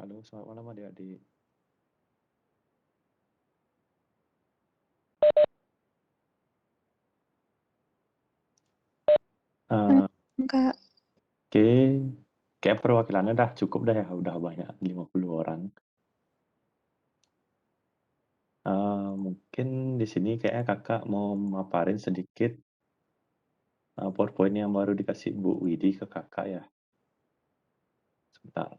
Halo, selamat malam adik-adik. Eh, Kak. Oke, kayak perwakilannya udah cukup dah ya, udah banyak 50 orang. Mungkin di sini kayaknya kakak mau maparin sedikit PowerPoint yang baru dikasih Bu Widi ke kakak ya. Sebentar.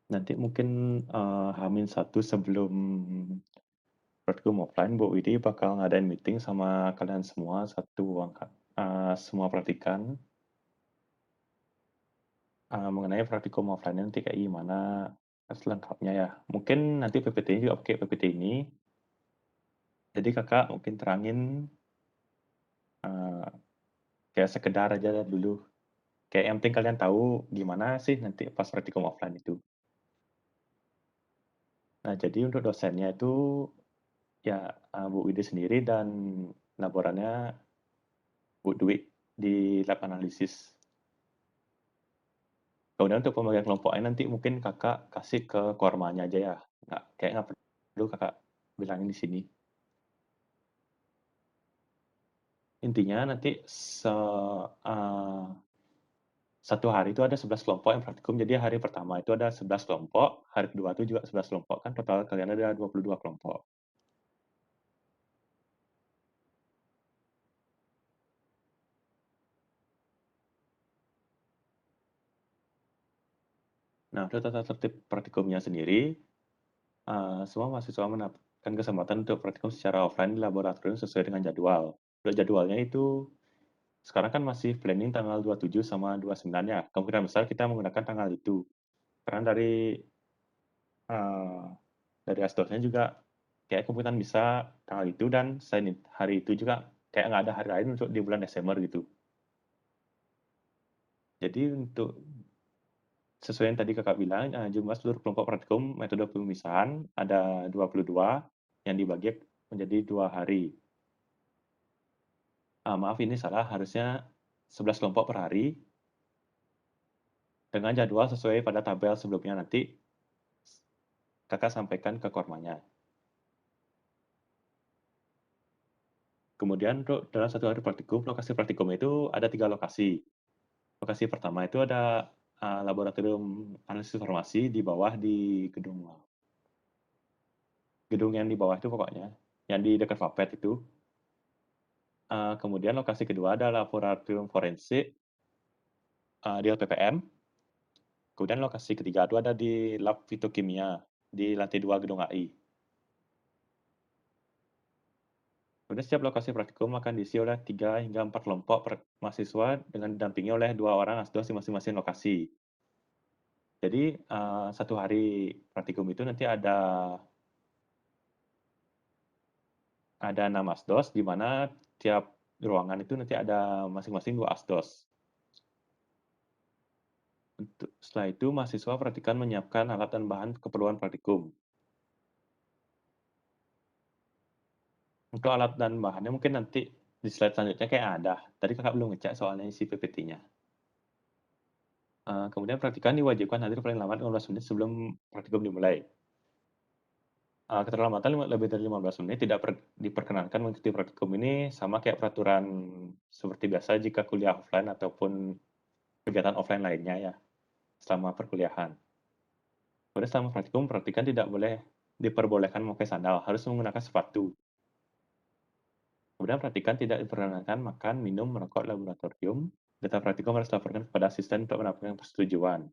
Nanti mungkin Hamin satu sebelum praktikum offline, Bu Widi bakal ngadain meeting sama kalian semua satu angkat semua praktikan mengenai praktikum offline nanti kayak gimana selengkapnya ya. Mungkin nanti PPT-nya juga pakai PPT ini. Jadi kakak mungkin terangin uh, kayak sekedar aja dulu. Kayak yang penting kalian tahu gimana sih nanti pas praktikum offline itu. Nah jadi untuk dosennya itu ya Bu Widi sendiri dan laborannya Bu Dwi di lab analisis. Kemudian untuk pembagian kelompoknya nanti mungkin kakak kasih ke kormanya aja ya. Nggak perlu kakak bilangin di sini. Intinya nanti satu hari itu ada 11 kelompok yang praktikum. Jadi hari pertama itu ada 11 kelompok, hari kedua itu juga 11 kelompok. Kan total kalian ada 22 kelompok. Nah, untuk tata tertib praktikumnya sendiri, semua mahasiswa mendapatkan kesempatan untuk praktikum secara offline di laboratorium sesuai dengan jadwal. Untuk jadwalnya itu sekarang kan masih planning tanggal 27 sama 29 ya. Kemungkinan besar kita menggunakan tanggal itu. Karena uh, dari asdosnya juga kayak kemungkinan bisa tanggal itu dan selain hari itu juga kayak nggak ada hari lain untuk di bulan Desember gitu. Jadi untuk sesuai yang tadi kakak bilang, jumlah seluruh kelompok praktikum metode pemisahan ada 22 yang dibagi menjadi 2 hari. Maaf ini salah, harusnya 11 kelompok per hari dengan jadwal sesuai pada tabel sebelumnya nanti kakak sampaikan ke kormanya. Kemudian untuk dalam satu hari praktikum, lokasi praktikum itu ada 3 lokasi. Lokasi pertama itu ada laboratorium analisis informasi di bawah di gedung yang di bawah itu pokoknya, yang di dekat Vapet itu. Kemudian lokasi kedua ada laboratorium forensik di LPPM. Kemudian lokasi ketiga itu ada di lab fitokimia di lantai 2 gedung AI. Kemudian setiap lokasi praktikum akan diisi oleh 3 hingga 4 kelompok mahasiswa dengan didampingi oleh 2 orang asdos di masing-masing lokasi. Jadi satu hari praktikum itu nanti ada 6 asdos, di mana tiap ruangan itu nanti ada masing-masing 2 asdos. Setelah itu, mahasiswa praktikan menyiapkan alat dan bahan keperluan praktikum. Untuk alat dan bahannya mungkin nanti di slide selanjutnya kayak ada. Tadi kakak belum ngecek soalnya isi PPT-nya. Kemudian praktikan diwajibkan hadir paling lambat 15 menit sebelum praktikum dimulai. Keterlambatan lebih dari 15 menit tidak diperkenankan mengikuti praktikum ini sama kayak peraturan seperti biasa jika kuliah offline ataupun kegiatan offline lainnya ya selama perkuliahan. Kemudian selama praktikum, praktikan tidak boleh diperbolehkan memakai sandal, harus menggunakan sepatu. Kemudian praktikan tidak diperkenankan makan, minum, merokok di laboratorium. Data praktikum harus dilaporkan kepada asisten untuk mendapatkan persetujuan.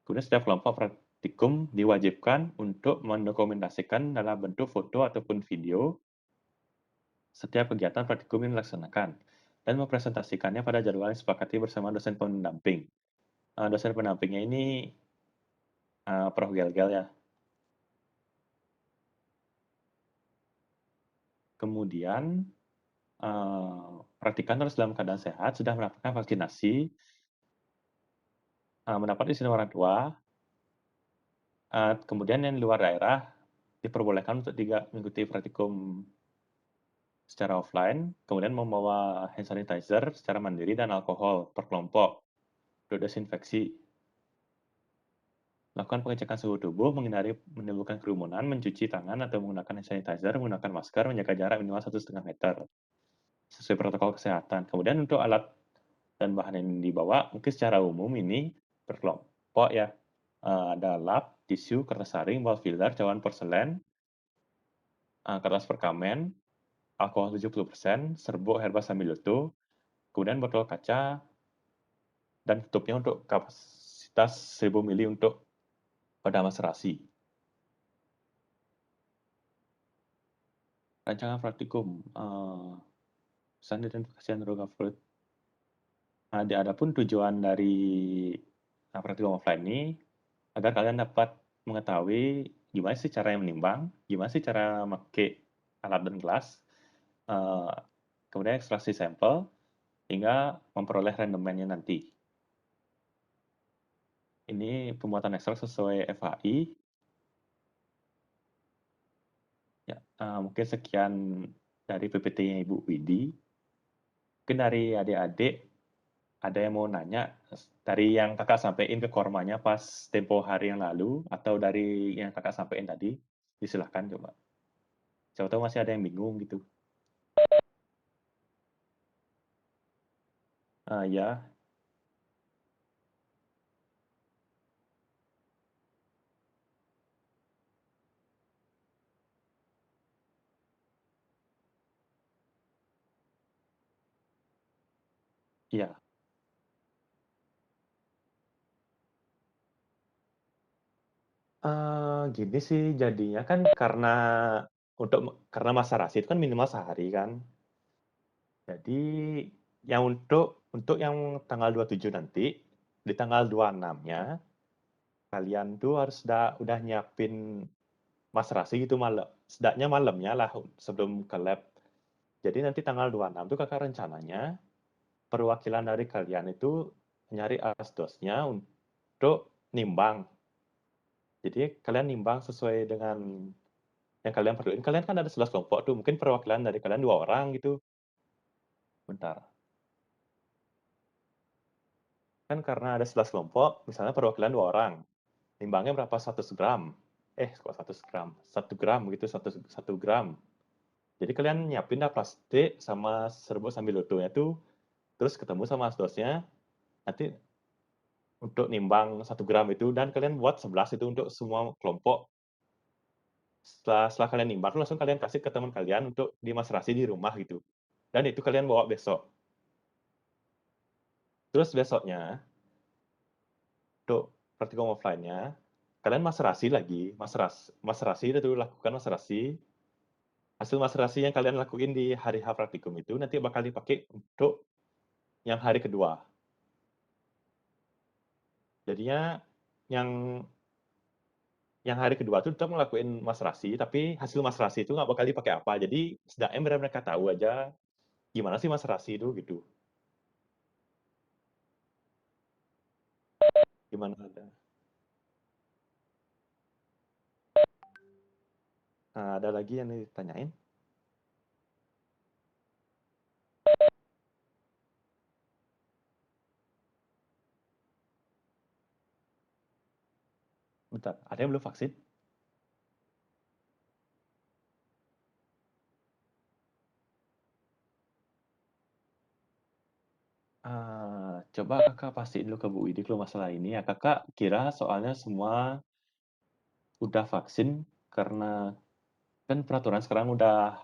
Kemudian setiap kelompok praktikum diwajibkan untuk mendokumentasikan dalam bentuk foto ataupun video setiap kegiatan praktikum yang dilaksanakan dan mempresentasikannya pada jadwal yang disepakati bersama dosen pendamping. Dosen pendampingnya ini Prof. Gel-Gel ya. Kemudian praktikan harus dalam keadaan sehat, sudah mendapatkan vaksinasi, mendapat izin orang tua, kemudian yang di luar daerah diperbolehkan untuk tidak mengikuti praktikum secara offline, kemudian membawa hand sanitizer secara mandiri dan alkohol per kelompok untuk desinfeksi. Lakukan pengecekan suhu tubuh, menghindari menimbulkan kerumunan, mencuci tangan atau menggunakan hand sanitizer, menggunakan masker, menjaga jarak minimal 1,5 meter sesuai protokol kesehatan. Kemudian untuk alat dan bahan yang dibawa, mungkin secara umum ini per kelompok ya, ada lap, tisu, kertas saring, ball filler, cawan porselen, kertas perkamen, alkohol 70%, serbuk herba sambiloto, kemudian botol kaca, dan tutupnya untuk kapasitas 1000 mili untuk wadah maserasi. Rancangan praktikum, pesan identifikasi Androga Fruit. Adapun tujuan dari praktikum offline ini agar kalian dapat mengetahui gimana sih cara menimbang, gimana sih cara pakai alat dan gelas, kemudian ekstraksi sampel, hingga memperoleh rendemennya nanti. Ini pembuatan ekstrak sesuai FHI. Ya, mungkin sekian dari PPT-nya Ibu Widi. Mungkin dari adik-adik ada yang mau nanya dari yang kakak sampaikan ke kormanya pas tempo hari yang lalu atau dari yang kakak sampaikan tadi, disilahkan coba. Siapa tahu masih ada yang bingung gitu. Ya, iya. Gini sih jadinya kan karena masa rasi itu kan minimal sehari kan. Jadi yang untuk yang tanggal 27 nanti, di tanggal 26-nya kalian tuh harus udah nyiapin mas rasi gitu malam. Setidaknya malamnya lah sebelum ke lab. Jadi nanti tanggal 26 tuh kakak rencananya perwakilan dari kalian itu nyari asdosnya untuk nimbang. Jadi kalian nimbang sesuai dengan yang kalian perluin. Kalian kan ada 11 kelompok tuh, mungkin perwakilan dari kalian 2 orang gitu. Bentar. Kan karena ada 11 kelompok, misalnya perwakilan 2 orang. Nimbangnya berapa? 100 gram. Kok 100 gram? 1 gram gitu, 1 gram. Jadi kalian nyiapin dah plastik sama serbuk sambil lotonya tuh, terus ketemu sama asdosnya, nanti untuk nimbang 1 gram itu, dan kalian buat 11 itu untuk semua kelompok. Setelah kalian nimbang, langsung kalian kasih ke teman kalian untuk dimasrasi di rumah gitu. Dan itu kalian bawa besok. Terus besoknya, untuk praktikum offline-nya, kalian maserasi lagi, maserasi itu lakukan maserasi. Hasil maserasi yang kalian lakuin di hari H praktikum itu nanti bakal dipakai untuk yang hari kedua. Jadinya yang yang hari kedua itu tetap ngelakuin maserasi, tapi hasil maserasi itu nggak bakal dipakai apa. Jadi setidaknya mereka tahu aja gimana sih maserasi itu gitu. Gimana ada? Nah, ada lagi yang ditanyain? Bentar, ada yang belum vaksin? Coba kakak pastiin dulu ke Bu Widi kalau masalah ini ya. Kakak kira soalnya semua udah vaksin karena kan peraturan sekarang udah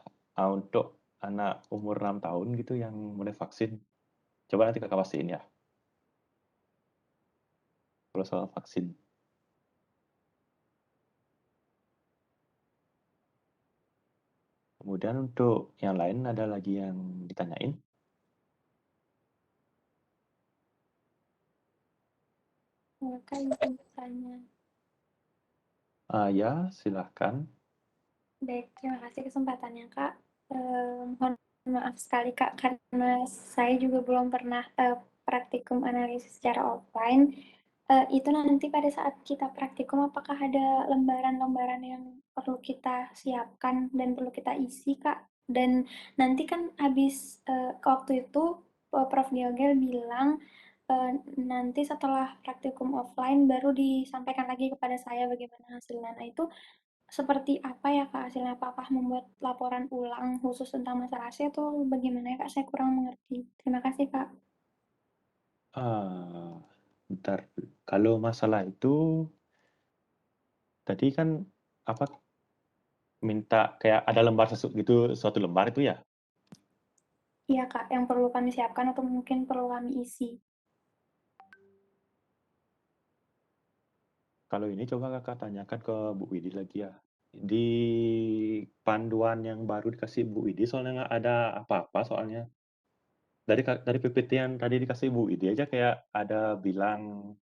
untuk anak umur 6 tahun gitu yang mulai vaksin. Coba nanti kakak pastiin ya kalau soal vaksin. Kemudian untuk yang lain ada lagi yang ditanyain? Kak, izin bertanya. Ya, silahkan. Baik, terima kasih kesempatannya, Kak. Mohon maaf sekali, Kak, karena saya juga belum pernah praktikum analisis secara offline. Itu nanti pada saat kita praktikum, apakah ada lembaran-lembaran yang perlu kita siapkan dan perlu kita isi, Kak? Dan nanti kan habis waktu itu Prof. Gilgil bilang nanti setelah praktikum offline baru disampaikan lagi kepada saya bagaimana hasilnya. Nah itu seperti apa ya Kak hasilnya? Apakah membuat laporan ulang khusus tentang masalah AC atau bagaimana ya Kak? Saya kurang mengerti. Terima kasih Kak. Ah, bentar. Kalau masalah itu tadi kan apa minta kayak ada lembar gitu suatu lembar itu ya? Iya Kak, yang perlu kami siapkan atau mungkin perlu kami isi. Kalau ini coba Kakak tanyakan ke Bu Widi lagi ya. Di panduan yang baru dikasih Bu Widi soalnya nggak ada apa-apa soalnya. Dari PPT yang tadi dikasih Bu Widi aja kayak ada bilang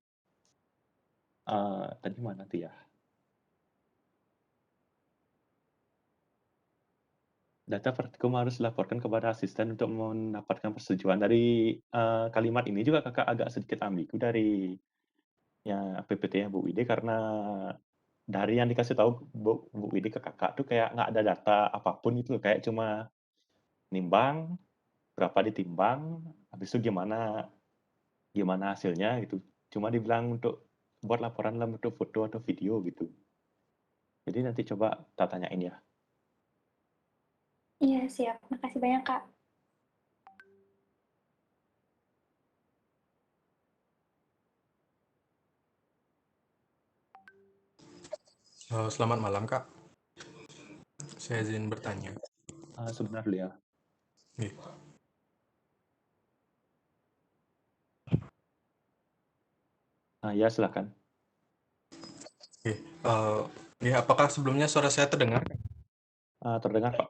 tadi mana tuh ya? Data praktikum harus dilaporkan kepada asisten untuk mendapatkan persetujuan. Dari kalimat ini juga Kakak agak sedikit ambigu dari ya PPT-nya Bu Widi karena dari yang dikasih tahu Bu Widi ke Kakak tuh kayak nggak ada data apapun gitu loh, kayak cuma nimbang, berapa ditimbang, habis itu gimana gimana hasilnya gitu. Cuma dibilang untuk buat laporan dalam bentuk foto atau video gitu. Jadi nanti coba tak tanyain ya. Iya siap, makasih banyak Kak. Selamat malam Kak, saya izin bertanya. Sebentar dulu ya. Nih, Ya silakan. oke. Ya, apakah sebelumnya suara saya terdengar? Terdengar Pak.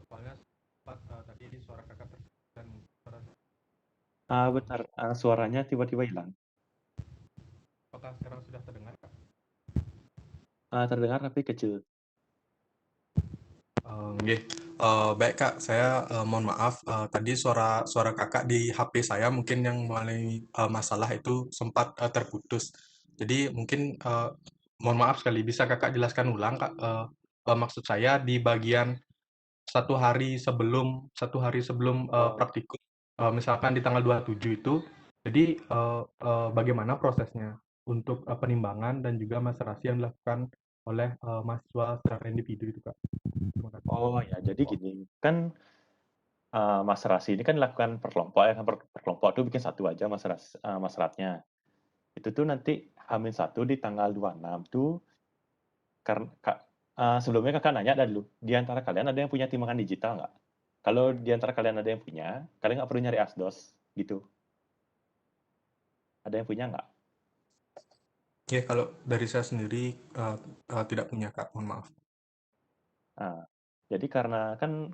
Soalnya tadi di suara kakak dan suara Bentar, suaranya tiba-tiba hilang. apakah sekarang sudah terdengar Kak? Terdengar tapi kecil. Nggih. Baik Kak, saya mohon maaf tadi suara suara kakak di HP saya mungkin yang mengalami masalah itu sempat terputus. Jadi mungkin mohon maaf sekali, bisa kakak jelaskan ulang Kak? Maksud saya di bagian satu hari sebelum Oh, praktikum, misalkan di tanggal 27 itu, jadi bagaimana prosesnya untuk penimbangan dan juga maserasi yang dilakukan oleh mahasiswa secara individu itu Kak? Terima kasih. oh ya, jadi gini, kan Mas Rasi ini kan dilakukan per kelompok ya kan, per kelompok tuh bikin satu aja masratnya. Itu tuh nanti H-1 di tanggal 26 tuh sebelumnya Kakak nanya dulu, di antara kalian ada yang punya timbangan digital nggak? Kalau di antara kalian ada yang punya, kalian nggak perlu nyari asdos, gitu. Ada yang punya nggak? Ya, kalau dari saya sendiri tidak punya Kak, mohon maaf. Nah, jadi karena kan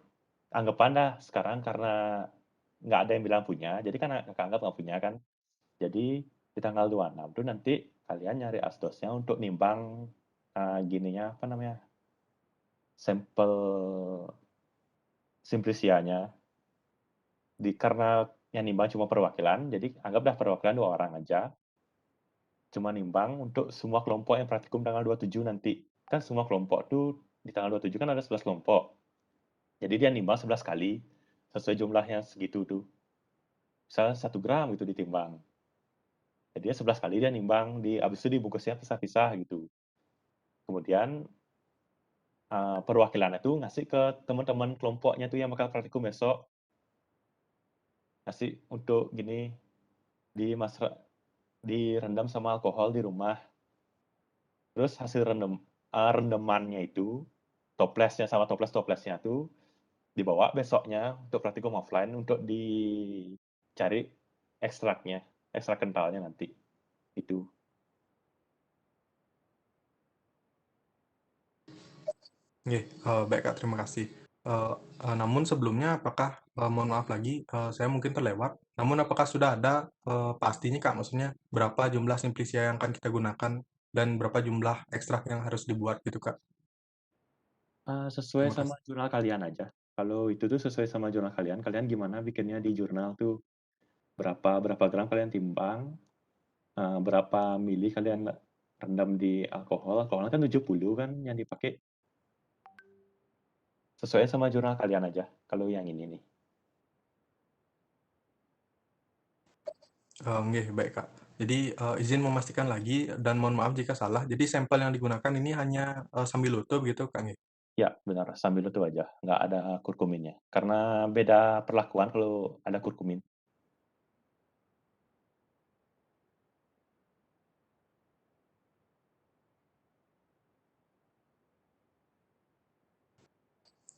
anggapan dah sekarang karena nggak ada yang bilang punya, jadi kan Kakak anggap nggak punya kan. Jadi di tanggal 26 tuh nanti kalian nyari asdosnya untuk nimbang gininya apa namanya? Sampel simplicianya karena yang nimbang cuma perwakilan, jadi anggaplah perwakilan 2 orang aja. Cuma nimbang untuk semua kelompok yang praktikum tanggal 27 nanti. Kan semua kelompok tuh di tanggal 27 kan ada 11 kelompok. Jadi dia nimbang 11 kali sesuai jumlahnya segitu tuh. Misalnya 1 gram itu ditimbang. Jadi dia 11 kali dia nimbang habis itu dibungkusnya pisah-pisah gitu. Kemudian perwakilan itu ngasih ke teman-teman kelompoknya tuh yang bakal praktikum besok, ngasih untuk gini di direndam sama alkohol di rumah. Terus hasil rendemannya itu toplesnya sama toples-toplesnya tuh dibawa besoknya untuk praktikum offline untuk dicari ekstraknya, ekstrak kentalnya nanti itu. Oke, baik Kak, terima kasih. Namun sebelumnya apakah, mohon maaf lagi, saya mungkin terlewat, namun apakah sudah ada pastinya Kak, maksudnya berapa jumlah simplisia yang akan kita gunakan dan berapa jumlah ekstrak yang harus dibuat gitu Kak? Sesuai Terima sama kasih. jurnal kalian aja. Kalau itu tuh sesuai sama jurnal kalian, kalian gimana bikinnya di jurnal tuh, berapa berapa gram kalian timbang, berapa mili kalian rendam di alkohol kan 70 kan yang dipakai. Sesuai sama jurnal kalian aja, kalau yang ini nih. Nggih, baik, Kak. Jadi, izin memastikan lagi dan mohon maaf jika salah. Jadi sampel yang digunakan ini hanya, Sambiloto begitu, Kak, nggih? Ya, benar, sambil itu aja, nggak ada kurkuminnya. Karena beda perlakuan kalau ada kurkumin.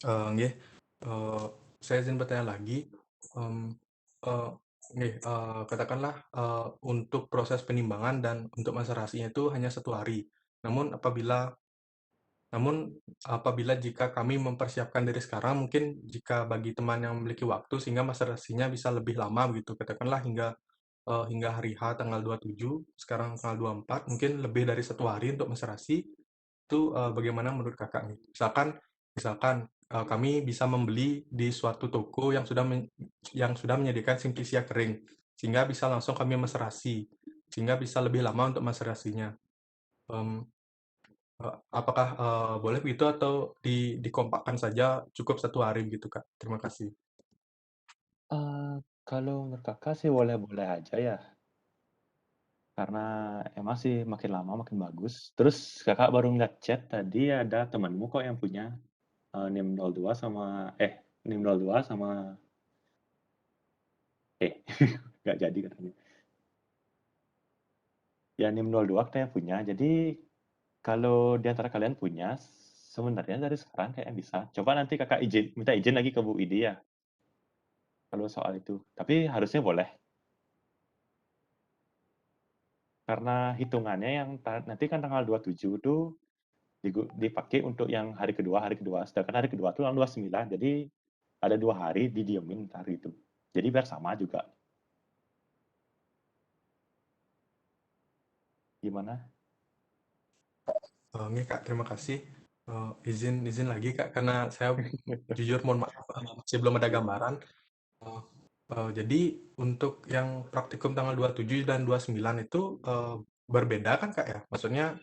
Nggih, eee, saya izin bertanya lagi, mmm, eee, nggih, katakanlah, untuk proses penimbangan dan untuk maserasinya itu hanya 1 hari. Namun apabila jika kami mempersiapkan dari sekarang, mungkin jika bagi teman yang memiliki waktu sehingga maserasinya bisa lebih lama begitu, katakanlah hingga hari H tanggal 27, sekarang tanggal 24, mungkin lebih dari 1 hari untuk maserasi, itu, bagaimana menurut Kakak nih? Misalkan, kami bisa membeli di suatu toko yang sudah menyediakan Simplisia kering, sehingga bisa langsung kami maserasi, sehingga bisa lebih lama untuk maserasinya. Mmm, apakah, boleh begitu atau dikompakkan saja cukup 1 hari begitu, Kak? Terima kasih. Eee, Kalau menurut Kakak sih boleh-boleh aja ya, karena emang sih makin lama makin bagus. Terus Kakak baru ngeliat chat tadi ada temanmu kok yang punya, NIM 02 sama NIM 02 sama nggak jadi katanya. Ya NIM 02 katanya punya, jadi kalau di antara kalian punya, sebenarnya dari sekarang kayaknya bisa. Coba nanti Kakak minta izin lagi ke Bu Idi ya, kalau soal itu. Tapi harusnya boleh, karena hitungannya yang nanti kan tanggal 27 tuh dipakai untuk yang hari kedua, sedangkan hari kedua tuh tanggal 29, jadi ada 2 hari didiemin entar gitu. Jadi biar sama juga. Gimana? Nggih, Kak, terima kasih. Izin izin lagi, Kak, karena saya jujur mohon maaf, masih belum ada gambaran. Eee jadi untuk yang praktikum tanggal 27 dan 29 itu, berbeda kan, Kak, ya? Maksudnya,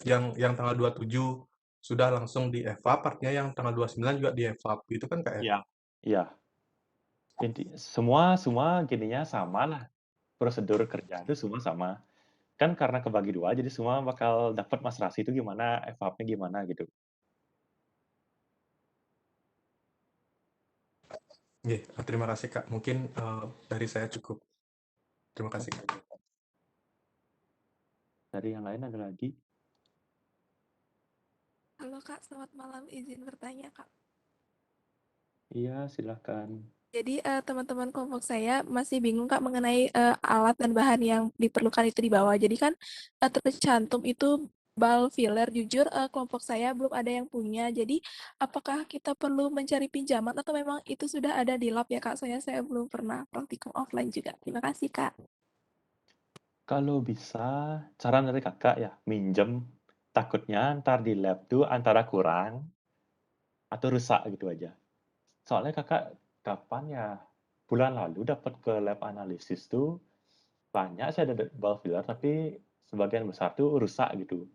yang tanggal 27 sudah langsung di-EVAP, artinya yang tanggal 29 juga di-EVAP gitu kan, Kak, ya? Iya. Iya, semua semua gininya sama lah, prosedur kerja itu semua sama. Kan karena kebagi 2, jadi semua bakal dapat Mas Rasi itu gimana, EVAP-nya gimana gitu. Nggih, terima kasih, Kak. Mungkin, dari saya cukup. Terima kasih, Oke. Kak. Dari yang lain ada lagi? Halo Kak, selamat malam. Izin bertanya Kak. Iya, silakan. Jadi teman-teman kelompok saya masih bingung Kak mengenai alat dan bahan yang diperlukan itu di bawah. Jadi kan tercantum itu bal filler. Jujur kelompok saya belum ada yang punya. Jadi apakah kita perlu mencari pinjaman atau memang itu sudah ada di lab ya Kak? Soalnya saya belum pernah praktikum offline juga. Terima kasih Kak. Kalau bisa, saran dari Kakak ya, minjem. Takutnya ntar di lab tuh antara kurang atau rusak gitu aja. Soalnya Kakak kapan ya, bulan lalu dapat ke lab analisis tuh banyak sih ada ball filler, tapi sebagian besar tuh rusak gitu.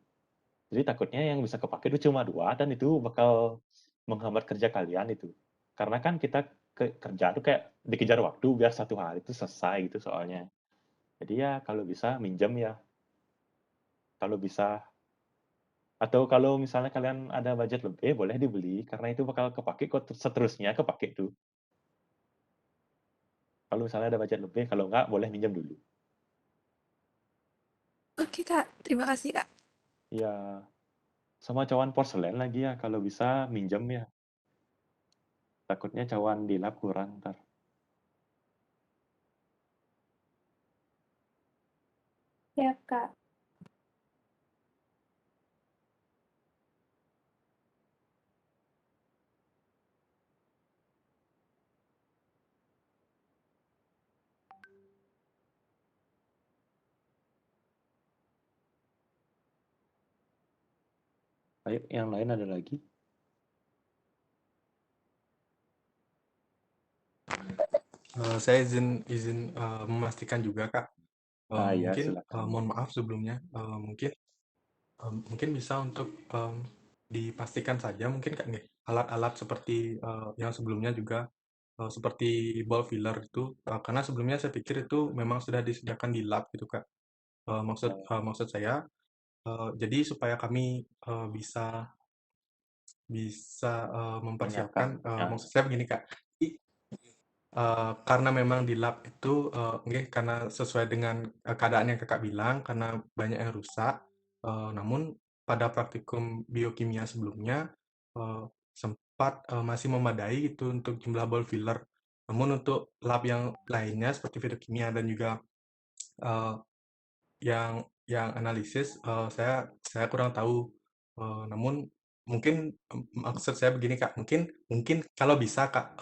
Jadi takutnya yang bisa kepakai itu cuma 2 dan itu bakal menghambat kerja kalian itu. Karena kan kita kerja tuh kayak dikejar waktu biar 1 hari itu selesai gitu soalnya. Jadi ya kalau bisa minjem ya, kalau bisa. Atau kalau misalnya kalian ada budget lebih boleh dibeli karena itu bakal kepakai kok seterusnya kepakai tuh. Kalau misalnya ada budget lebih, kalau enggak boleh minjem dulu. Oke Kak, terima kasih Kak. Ya, sama cawan porselen lagi ya kalau bisa minjem ya. Takutnya cawan di lab kurang ntar. Ya, Kak. Baik, yang lain ada lagi? Saya izin izin, memastikan juga, Kak. Ya Mungkin, silakan. mohon maaf sebelumnya, mungkin bisa untuk, dipastikan saja mungkin Kak nggih, alat-alat seperti, yang sebelumnya juga, seperti ball filler itu, karena sebelumnya saya pikir itu memang sudah disediakan di lab gitu Kak. Maksud saya, jadi supaya kami, bisa bisa, mempersiapkan, Tanyakan. Ya, maksud saya begini Kak, karena memang di lab itu, nggih, karena sesuai dengan, keadaan yang Kakak bilang, karena banyak yang rusak, namun pada praktikum biokimia sebelumnya, sempat, masih memadai gitu untuk jumlah ball filler. Namun untuk lab yang lainnya seperti fisikimia dan juga, eee, yang analisis, saya kurang tahu, namun mungkin, maksud saya begini, Kak, mungkin mungkin kalau bisa, Kak,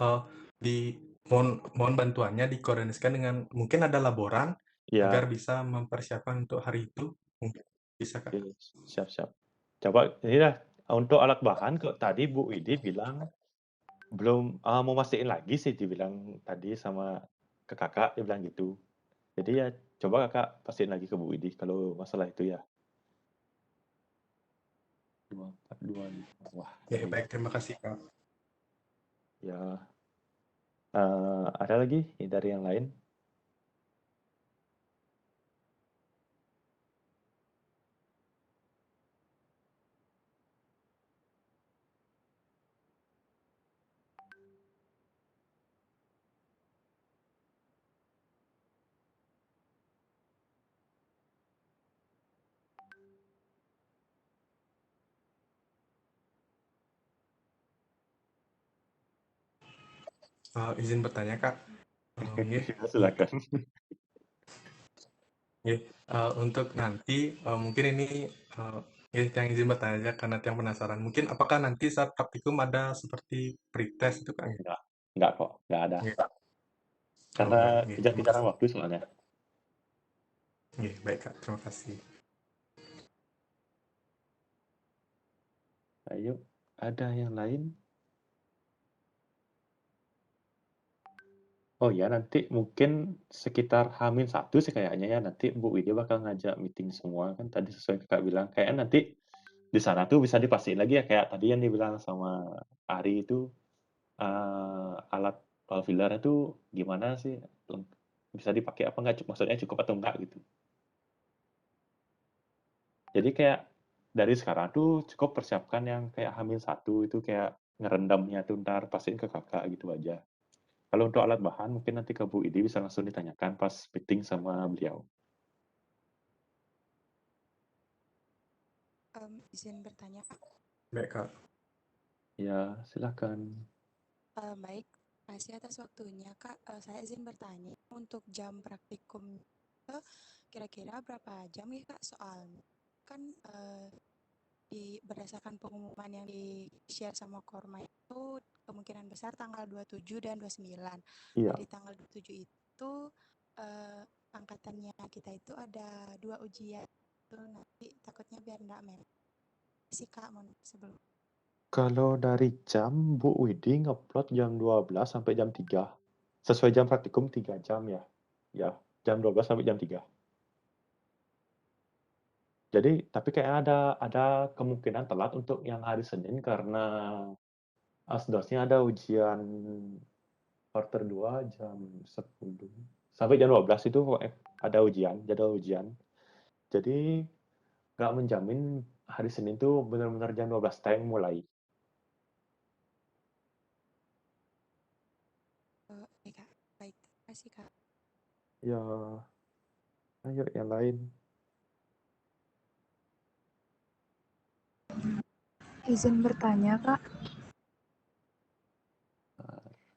di mohon bantuannya dikoordinasikan dengan mungkin ada laboran agar ya, bisa mempersiapkan untuk hari itu, mungkin bisa, Kak? oke, siap siap. Coba ini dah, untuk alat bahan kok tadi Bu Widi bilang belum, mau mastiin lagi sih dibilang tadi sama ke Kakak, dia bilang gitu. Jadi ya coba Kakak pastiin lagi ke Bu Widi kalau masalah itu ya. 2425. Wah, Ya, iya. baik, terima kasih, Kak. Ya, ada lagi dari yang lain? Izin bertanya, Kak, nggih, Ya silakan. nggih, untuk nanti, mungkin ini, nggih, yang izin bertanya aja karena yang penasaran, mungkin apakah nanti saat praktikum ada seperti pretest itu, Kak, nggih? Enggak kok, enggak ada. Nggih. Oh, Karena baik, nggih, terima kejar-kejaran kasih. waktu soalnya. Nggih, baik, Kak, terima kasih. Ayo, ada yang lain? Oh ya, nanti mungkin sekitar H-1 sih kayaknya ya, nanti Bu Widi bakal ngajak meeting semua, kan tadi sesuai Kakak bilang, kayaknya nanti di sana tuh bisa dipastiin lagi ya, kayak tadi yang dibilang sama Ari itu, alat filler itu gimana sih, bisa dipakai apa enggak, maksudnya cukup atau enggak gitu. Jadi kayak dari sekarang tuh cukup persiapkan yang kayak H-1 itu kayak ngerendamnya tuh entar pastiin ke Kakak gitu aja. Kalau untuk alat bahan mungkin nanti ke Bu Idi bisa langsung ditanyakan pas meeting sama beliau. Izin bertanya, Kak. Baik, Kak. Ya, silakan. Baik, makasih atas waktunya, Kak. Saya izin bertanya, untuk jam praktikum kira-kira berapa jam ya, Kak? Soalnya kan berdasarkan pengumuman yang di-share sama Korma itu kemungkinan besar tanggal 27 dan 29. Iya, Nah, di tanggal 27 itu angkatannya kita itu ada 2 ujian. Itu nanti takutnya biar enggak mepet sih, Kak, sebelum. kalau dari jam Bu Widi ngupload jam 12 sampai jam 3. Sesuai jam praktikum 3 jam ya. Ya, jam 12 sampai jam 3. Jadi, tapi kayak ada kemungkinan telat untuk yang hari Senin karena asdosnya ada ujian quarter 2 jam 10 sampai jam 12 itu ada ujian, jadwal ujian. Jadi nggak menjamin hari Senin tuh benar-benar jam 12 teng mulai. Oke, Kak. Baik, terima kasih, Kak. Ya, ayo yang lain. Izin bertanya, Kak.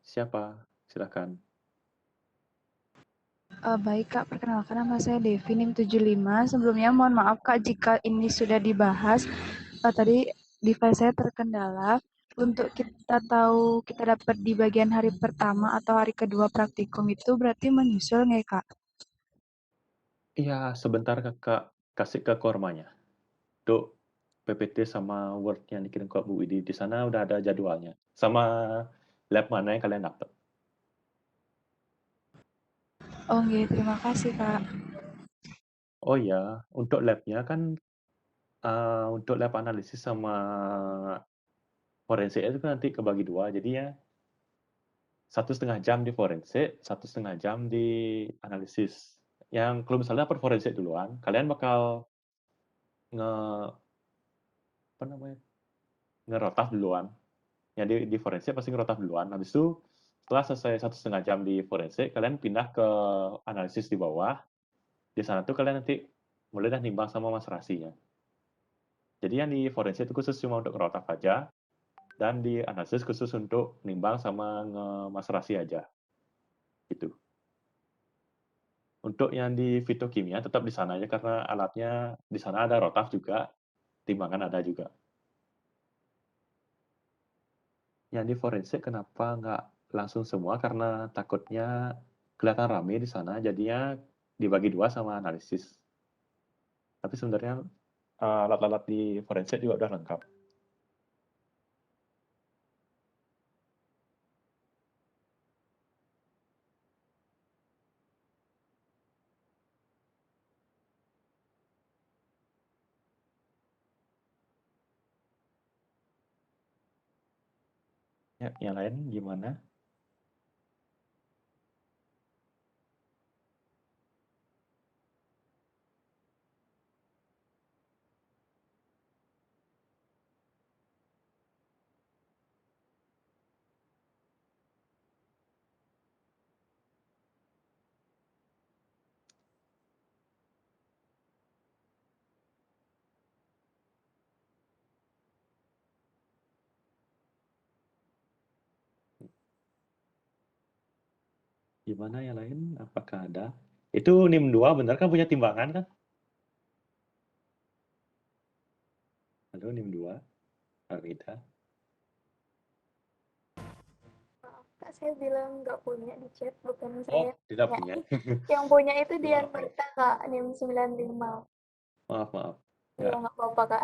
Siapa? Silakan. Baik, Kak. Perkenalkan nama saya Devi, NIM 75. Sebelumnya mohon maaf, Kak, jika ini sudah dibahas. Tadi device saya terkendala. Untuk kita tahu kita dapat di bagian hari pertama atau hari kedua praktikum itu berarti menyusul nggak, Kak? Iya, sebentar Kakak kasih ke kormanya. Tuh, PPT sama Word yang dikirim ke Bu Widi. Di sana udah ada jadwalnya. Sama lab mana yang kalian dapat. Oh, nggih. Terima kasih, Kak. Oh ya, untuk labnya kan untuk lab analisis sama forensik itu kan nanti kebagi dua, jadi ya 1,5 jam di forensik, 1,5 jam di analisis. Yang kalau misalnya dapat forensik duluan, kalian bakal nge apa namanya, ngerotaf duluan. Yang di forensik pasti ngerotaf duluan. Habis itu setelah selesai 1,5 jam di forensik, kalian pindah ke analisis di bawah. Di sana tuh kalian nanti mulai dah nimbang sama maserasinya. Jadi yang di forensik itu khusus cuma untuk ngerotaf aja, dan di analisis khusus untuk nimbang sama nge-maserasi aja. Gitu. Untuk yang di fitokimia tetap di sana aja karena alatnya di sana ada rotaf juga, timbangan ada juga. Yang di forensik kenapa nggak langsung semua? Karena takutnya kelihatan rame di sana, jadinya dibagi dua sama analisis. Tapi sebenarnya alat-alat di forensik juga udah lengkap. Ya, yang lain gimana? Gimana yang lain? Apakah ada? Itu NIM 2 benar kan punya timbangan kan? Halo NIM 2, Armida. Kak, saya bilang nggak punya di chat, bukan Oh, saya tidak punya. punya. Yang punya itu Dian Maaf, Berta, Kak, NIM 95. maaf. Iya, Ya, nggak apa-apa, Kak.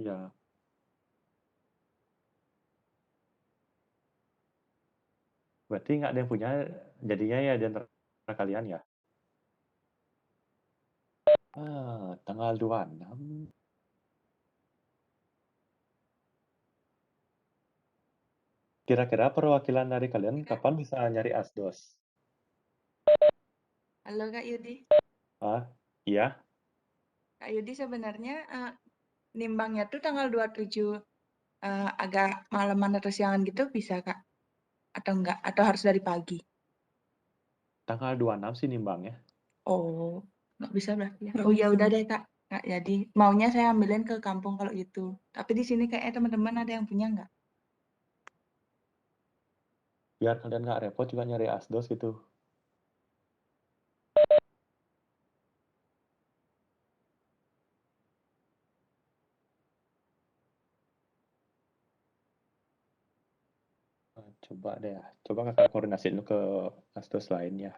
ya. Berarti nggak ada yang punya, jadinya ya di antara kalian ya? Tanggal 26. Kira-kira perwakilan dari kalian kapan bisa nyari asdos? Halo Kak Yudi. Iya, Kak Yudi sebenarnya nimbangnya tuh tanggal 27 agak malaman atau siangan gitu bisa Kak? Atau enggak? Atau harus dari pagi? tanggal 26 sih nimbangnya. Oh, nggak bisa berarti ya. Oh ya udah deh Kak. Nggak jadi. Maunya saya ambilin ke kampung kalau gitu. Tapi di sini kayaknya teman-teman ada yang punya nggak? Biar kalian nggak repot juga nyari asdos gitu. Coba deh ya. Coba kakak koordinasiin dulu ke asdos lain ya.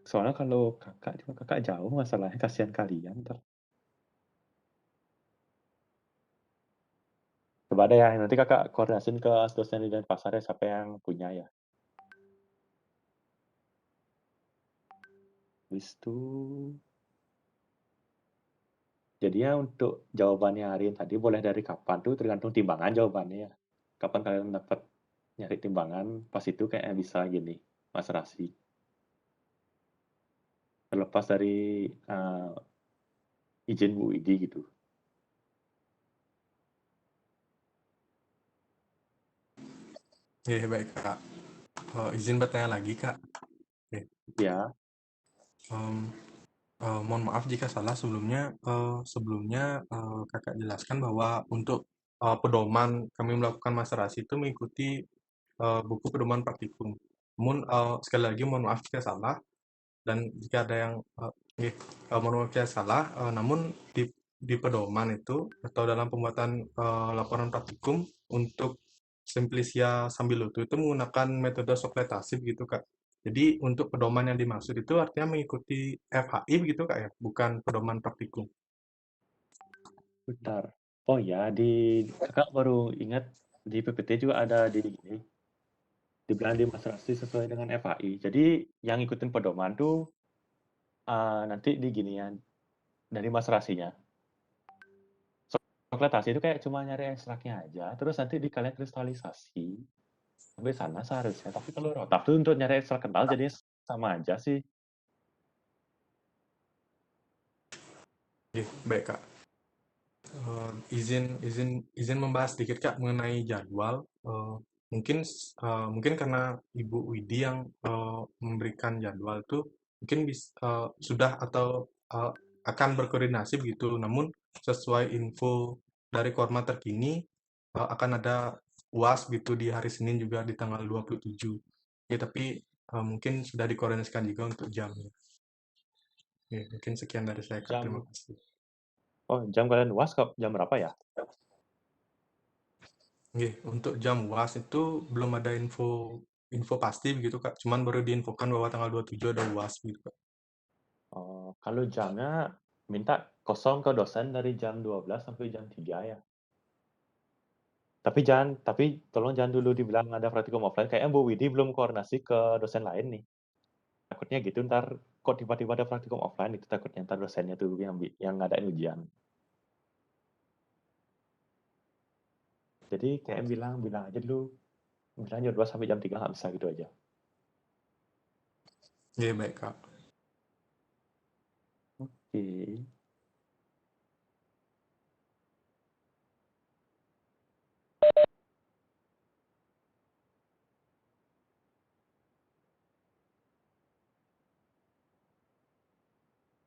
Soalnya kalau kakak jauh masalahnya, kasihan kalian ntar. Coba deh ya, nanti kakak koordinasiin ke asdosnya di Denpasar ya, siapa yang punya ya. Habis itu, jadinya untuk jawabannya hari ini tadi boleh dari kapan tuh tergantung timbangan jawabannya ya. Kapan kalian dapat nyari timbangan, pas itu kayaknya bisa gini, Mas Rasi. Terlepas dari izin Bu Idi gitu. Baik Kak. Izin bertanya lagi Kak. Ya, Em, mohon maaf jika salah sebelumnya. Kakak jelaskan bahwa untuk pedoman kami melakukan maserasi itu mengikuti buku pedoman praktikum. Namun sekali lagi mohon maaf jika salah, dan jika ada yang mohon maaf jika salah. Namun di pedoman itu atau dalam pembuatan laporan praktikum untuk Simplicia Sambiloto itu menggunakan metode sokletasif gitu Kak. Jadi untuk pedoman yang dimaksud itu artinya mengikuti FHI begitu Kak ya, bukan pedoman praktikum. bentar. Oh ya, Kakak baru ingat di PPT juga ada dibilang demonstrasi sesuai dengan FAI. Jadi yang ngikutin pedoman tuh nanti di ginian dari demonstrasinya. Soklatasi itu kayak cuma nyari ekstraknya aja, terus nanti kalian kristalisasi sampai sana seharusnya. Tapi kalau rotaf tuh untuk nyari ekstrak kental jadi sama aja sih. Oke, baik Kak. Izin membahas sedikit Kak mengenai jadwal. Mungkin karena Ibu Widi yang memberikan jadwal tuh mungkin sudah atau akan berkoordinasi begitu. Namun sesuai info dari Korma terkini akan ada UAS gitu di hari Senin juga di tanggal 27. Ya, tapi mungkin sudah dikoordinasikan juga untuk jamnya. Ya, mungkin sekian dari saya Kak. Terima kasih. Oh, jam kalian UAS jam berapa ya? Oke, untuk jam UAS itu belum ada info pasti begitu Kak. Cuman baru diinfokan bahwa tanggal 27 ada UAS gitu Kak. Oh, kalau jamnya minta kosong ke dosen dari jam 12 sampai jam 3 ya. Tapi tolong jangan dulu dibilang ada praktikum offline. Kayaknya Bu Widi belum koordinasi ke dosen lain nih. Takutnya gitu ntar kok tiba-tiba ada praktikum offline itu takutnya ntar dosennya tuh yang ngadain ujian. Jadi kayak bilang aja dulu. Bilang jam 2 sampai jam 3 nggak bisa gitu aja. Iya baik Kak. Oke.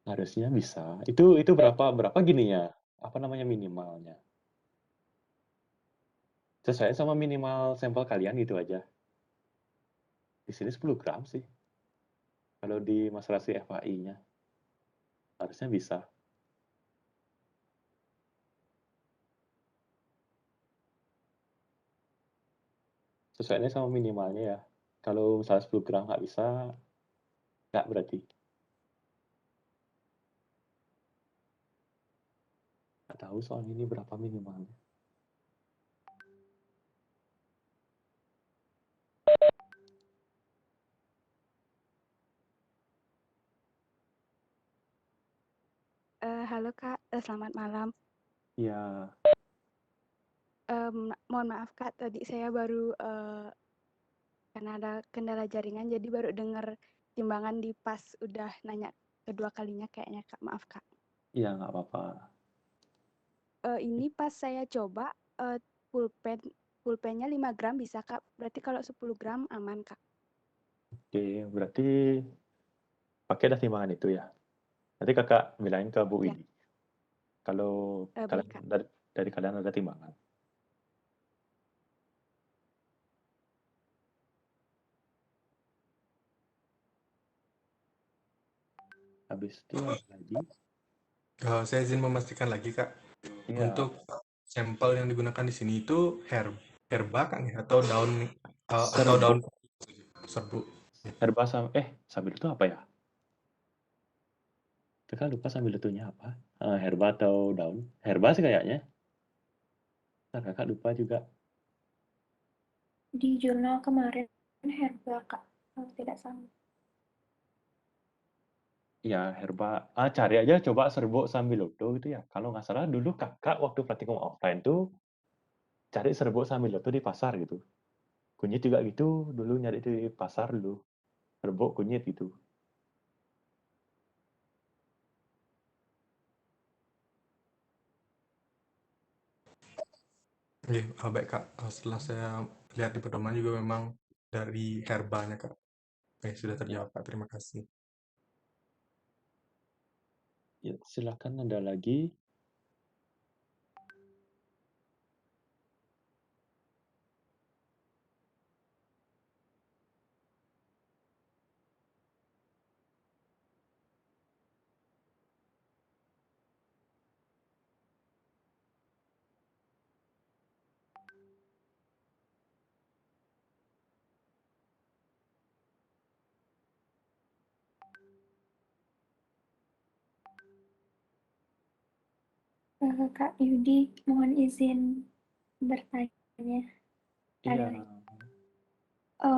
Harusnya bisa. Itu berapa gininya? Apa namanya minimalnya? Sesuai sama minimal sampel kalian gitu aja. Di sini 10 gram sih. Kalau di masalah si FAI-nya. Harusnya bisa. Sesuainya sama minimalnya ya. Kalau misalnya 10 gram nggak bisa, nggak berarti. Nggak tahu soal ini berapa minimalnya. Halo Kak, selamat malam. Iya. Mohon maaf Kak, tadi saya baru karena ada kendala jaringan, jadi baru dengar timbangan di pas udah nanya kedua kalinya kayaknya Kak, maaf Kak. Iya, nggak apa-apa. Ini pas saya coba pulpennya 5 gram bisa Kak, berarti kalau 10 gram aman Kak. Oke, berarti pakai dah timbangan itu ya. Nanti kakak bilangin ke Bu Ya, Widi. Kalau baik Kak. dari kalian ada timbangan. Habis itu ada lagi. Saya izin memastikan lagi Kak. Iya. Untuk sampel yang digunakan di sini itu herba kan ya atau daun atau daun serbuk. Herba sambil itu apa ya? Kakak lupa sambil itunya apa? Herba atau daun? Herba sih kayaknya. Ntar kakak lupa juga. Di jurnal kemarin herba Kak, kalau tidak salah. Ya, herba. Cari aja coba serbuk sambiloto gitu ya. Kalau nggak salah dulu kakak waktu praktikum offline tuh cari serbuk sambiloto di pasar gitu. Kunyit juga gitu, dulu nyari di pasar dulu. Serbuk kunyit gitu. Iya, baik Kak. Setelah saya lihat di pedoman juga memang dari herbanya Kak. Oke, sudah terjawab Kak. Terima kasih. Ya, silakan ada lagi. Kak Yudi, mohon izin bertanya. Iya. Ada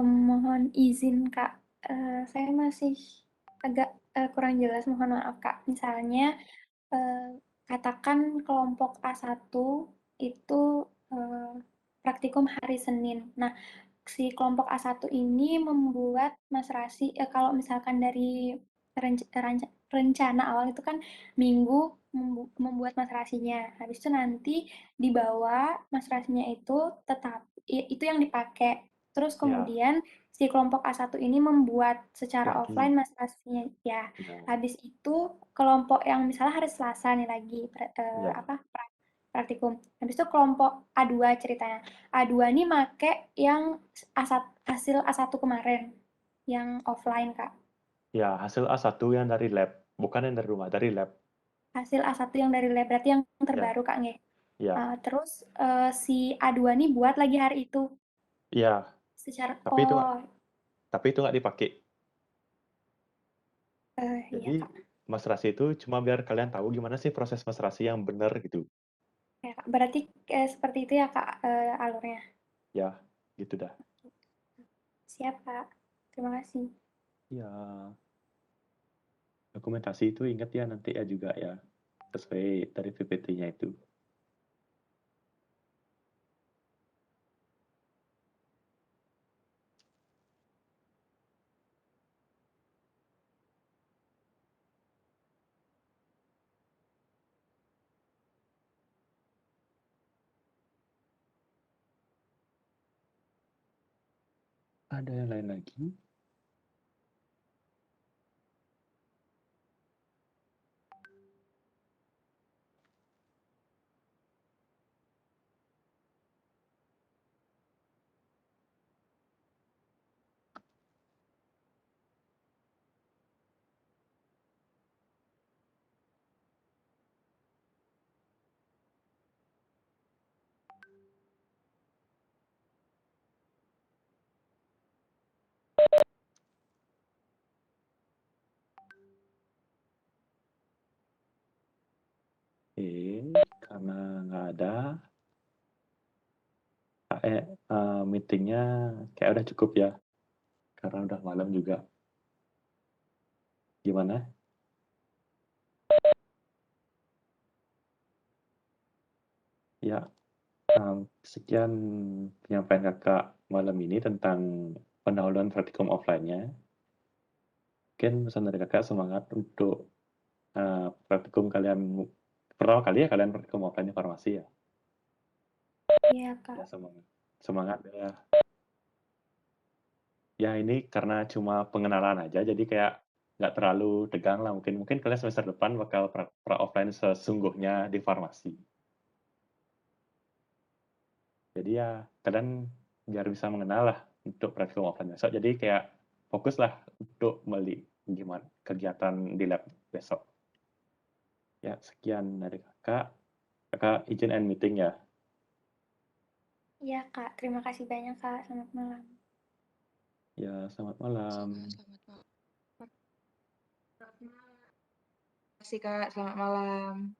mohon izin Kak, saya masih agak kurang jelas, mohon maaf Kak. Misalnya, katakan kelompok A1 itu praktikum hari Senin. Nah, si kelompok A1 ini membuat Masrasi, kalau misalkan dari rencana awal itu kan Minggu membuat Masrasinya. Habis itu nanti dibawa Masrasinya itu tetap itu yang dipakai. Terus Ya, kemudian si kelompok A1 ini membuat secara lagi. offline Masrasinya ya. Ya, Habis itu kelompok yang misalnya hari Selasa nih lagi ya, praktikum. Habis itu kelompok A2 ceritanya. A2 nih make yang hasil A1 kemarin, yang offline, Kak. ya, hasil A1 yang dari lab, bukan yang dari rumah, dari lab. Hasil A1 yang dari lab, berarti yang Ya, terbaru, Kak, nggih? ya, Terus si A2 nih buat lagi hari itu. ya. Secara, Tapi itu nggak dipakai. iya, Jadi Kak. Masrasi itu cuma biar kalian tahu gimana sih proses Masrasi yang benar gitu. Ya, Kak. Berarti seperti itu ya, Kak, alurnya. Ya, gitu dah. Siap, Kak. Terima kasih. Ya, dokumentasi itu ingat ya nanti ya juga ya, sesuai dari PPT-nya itu. Ada yang lain lagi? Karena nggak ada, meetingnya kayak udah cukup ya, karena udah malam juga. Gimana? Ya, sekian penyampaian kakak malam ini tentang pendahuluan praktikum offline-nya. Mungkin pesan dari kakak semangat untuk praktikum kalian, pertama kali ya kalian praktikum offline farmasi ya? Iya, Kak. Ya, semangat ya. Ya ini karena cuma pengenalan aja, jadi kayak nggak terlalu tegang lah mungkin. Mungkin kalian semester depan bakal pra offline sesungguhnya di farmasi. Jadi ya kalian biar bisa mengenal lah untuk praktikum offline besok. Jadi kayak fokuslah untuk gimana kegiatan di lab besok. Ya sekian dari kakak. Kakak izin end meeting ya. Iya, Kak. Terima kasih banyak, Kak. Selamat malam. Ya selamat malam. Selamat malam. Terima kasih, Kak. Selamat malam.